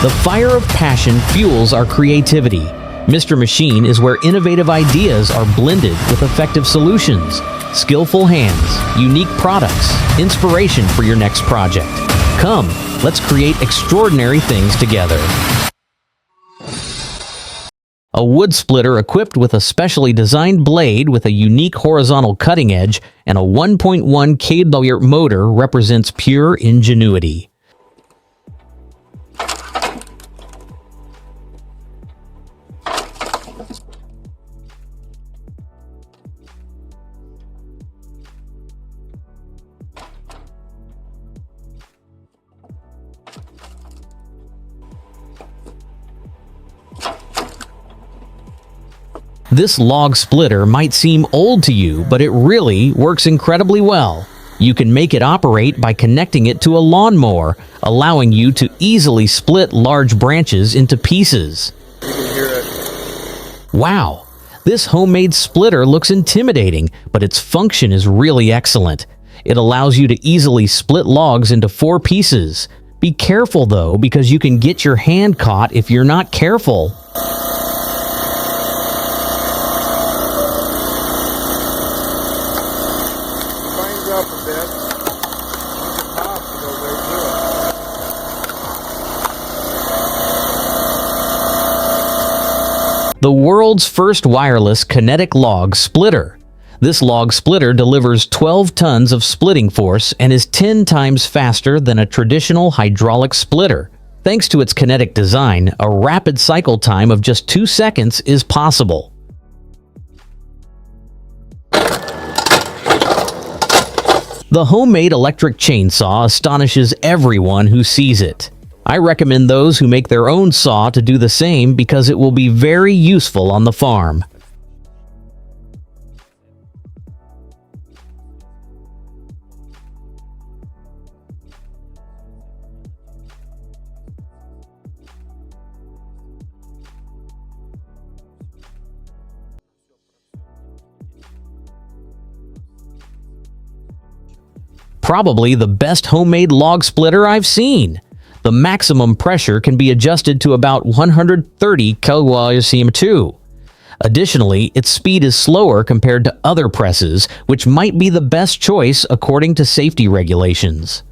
The fire of passion fuels our creativity. Mr. Machine is where innovative ideas are blended with effective solutions, skillful hands, unique products, inspiration for your next project. Come, let's create extraordinary things together. A wood splitter equipped with a specially designed blade with a unique horizontal cutting edge and a 1.1 kW motor represents pure ingenuity. This log splitter might seem old to you, but it really works incredibly well. You can make it operate by connecting it to a lawnmower, allowing you to easily split large branches into pieces. You can hear it. Wow! This homemade splitter looks intimidating, but its function is really excellent. It allows you to easily split logs into 4 pieces. Be careful though, because you can get your hand caught if you're not careful. Up a bit. Pop to go right through it. The world's first wireless kinetic log splitter. This log splitter delivers 12 tons of splitting force and is 10 times faster than a traditional hydraulic splitter. Thanks to its kinetic design, a rapid cycle time of just 2 seconds is possible. The homemade electric chainsaw astonishes everyone who sees it. I recommend those who make their own saw to do the same because it will be very useful on the farm. Probably the best homemade log splitter I've seen. The maximum pressure can be adjusted to about 130 kW/2. Additionally, its speed is slower compared to other presses, which might be the best choice according to safety regulations.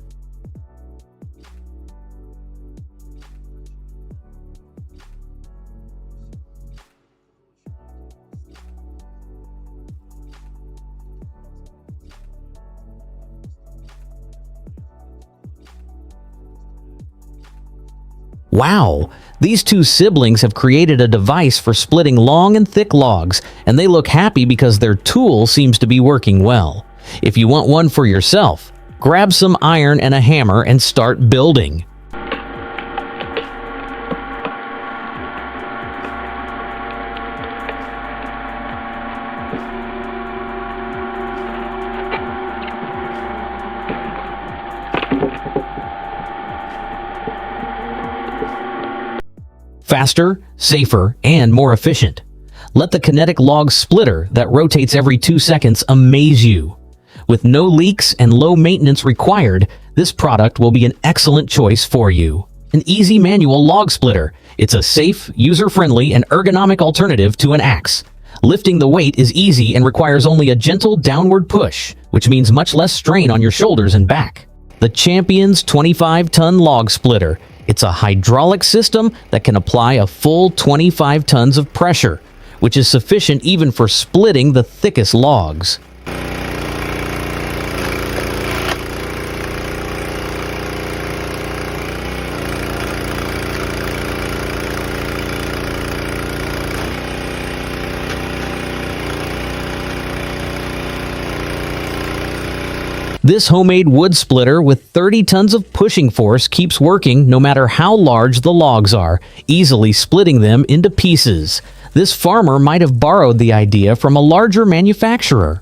Wow! These two siblings have created a device for splitting long and thick logs, and they look happy because their tool seems to be working well. If you want one for yourself, grab some iron and a hammer and start building. Faster, safer, and more efficient. Let the kinetic log splitter that rotates every 2 seconds amaze you. With no leaks and low maintenance required, this product will be an excellent choice for you. An easy manual log splitter. It's a safe, user-friendly, and ergonomic alternative to an axe. Lifting the weight is easy and requires only a gentle downward push, which means much less strain on your shoulders and back. The Champion's 25-ton log splitter. It's a hydraulic system that can apply a full 25 tons of pressure, which is sufficient even for splitting the thickest logs. This homemade wood splitter with 30 tons of pushing force keeps working no matter how large the logs are, easily splitting them into pieces. This farmer might have borrowed the idea from a larger manufacturer.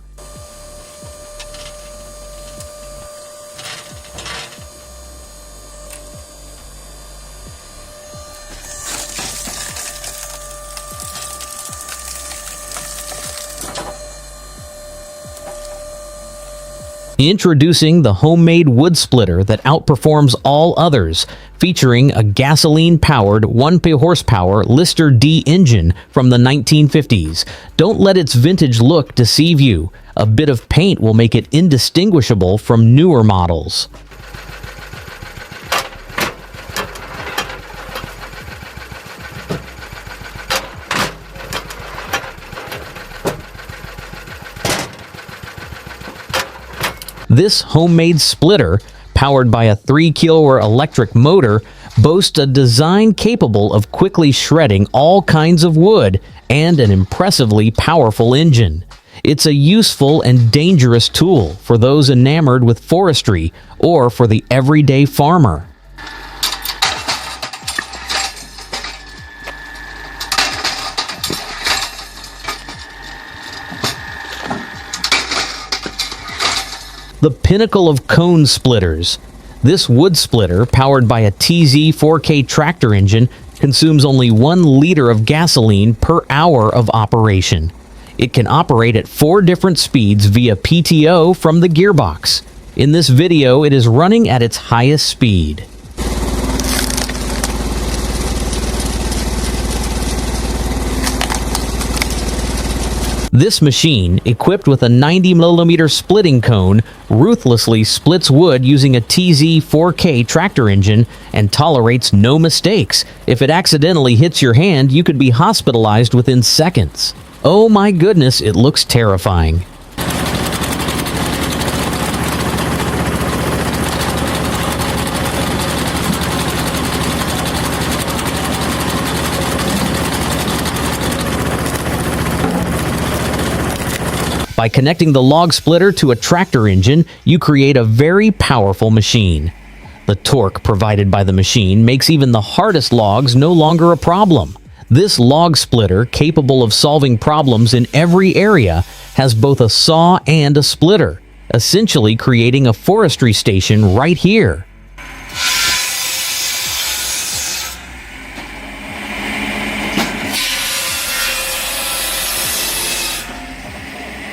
Introducing the homemade wood splitter that outperforms all others. featuring a gasoline-powered 1 horsepower Lister D engine from the 1950s. Don't let its vintage look deceive you. A bit of paint will make it indistinguishable from newer models. This homemade splitter, powered by a 3 kW electric motor, boasts a design capable of quickly shredding all kinds of wood and an impressively powerful engine. It's a useful and dangerous tool for those enamored with forestry or for the everyday farmer. The pinnacle of cone splitters. This wood splitter, powered by a TZ 4K tractor engine, consumes only 1 liter of gasoline per hour of operation. It can operate at 4 different speeds via PTO from the gearbox. In this video, it is running at its highest speed. This machine, equipped with a 90mm splitting cone, ruthlessly splits wood using a TZ 4K tractor engine and tolerates no mistakes. If it accidentally hits your hand, you could be hospitalized within seconds. Oh my goodness, it looks terrifying. By connecting the log splitter to a tractor engine, you create a very powerful machine. The torque provided by the machine makes even the hardest logs no longer a problem. This log splitter, capable of solving problems in every area, has both a saw and a splitter, essentially creating a forestry station right here.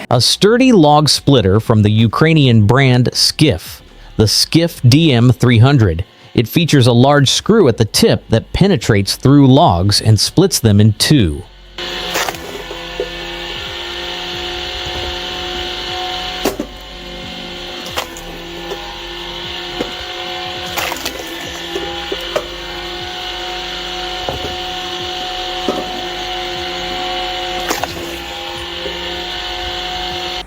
A sturdy log splitter from the Ukrainian brand Skiff, the Skiff DM300. It features a large screw at the tip that penetrates through logs and splits them in 2.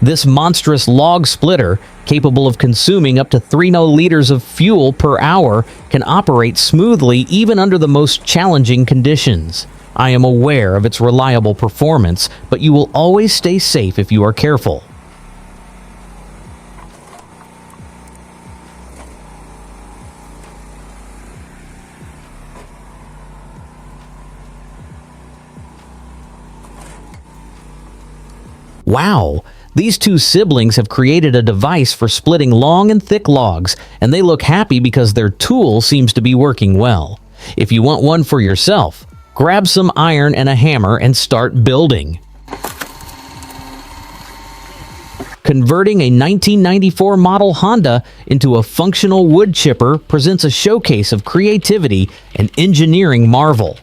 This monstrous log splitter, capable of consuming up to 3 liters of fuel per hour, can operate smoothly even under the most challenging conditions. I am aware of its reliable performance, but you will always stay safe if you are careful. Wow! These 2 siblings have created a device for splitting long and thick logs, and they look happy because their tool seems to be working well. If you want one for yourself, grab some iron and a hammer and start building. Converting a 1994 model Honda into a functional wood chipper presents a showcase of creativity and engineering marvel.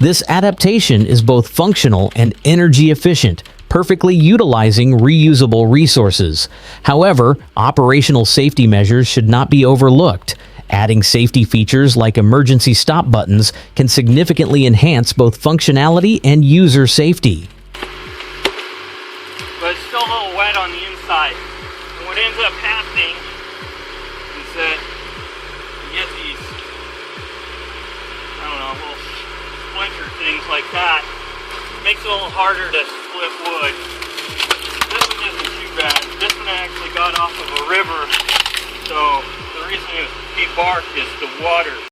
This adaptation is both functional and energy efficient, perfectly utilizing reusable resources. However, operational safety measures should not be overlooked. Adding safety features like emergency stop buttons can significantly enhance both functionality and user safety. But it's still a little wet on the inside. And what ends up happening is that you get these, little splinter things like that. Makes it a little harder to split wood. This one isn't too bad. This one actually got off of a river, so the reason it was debarked is the water.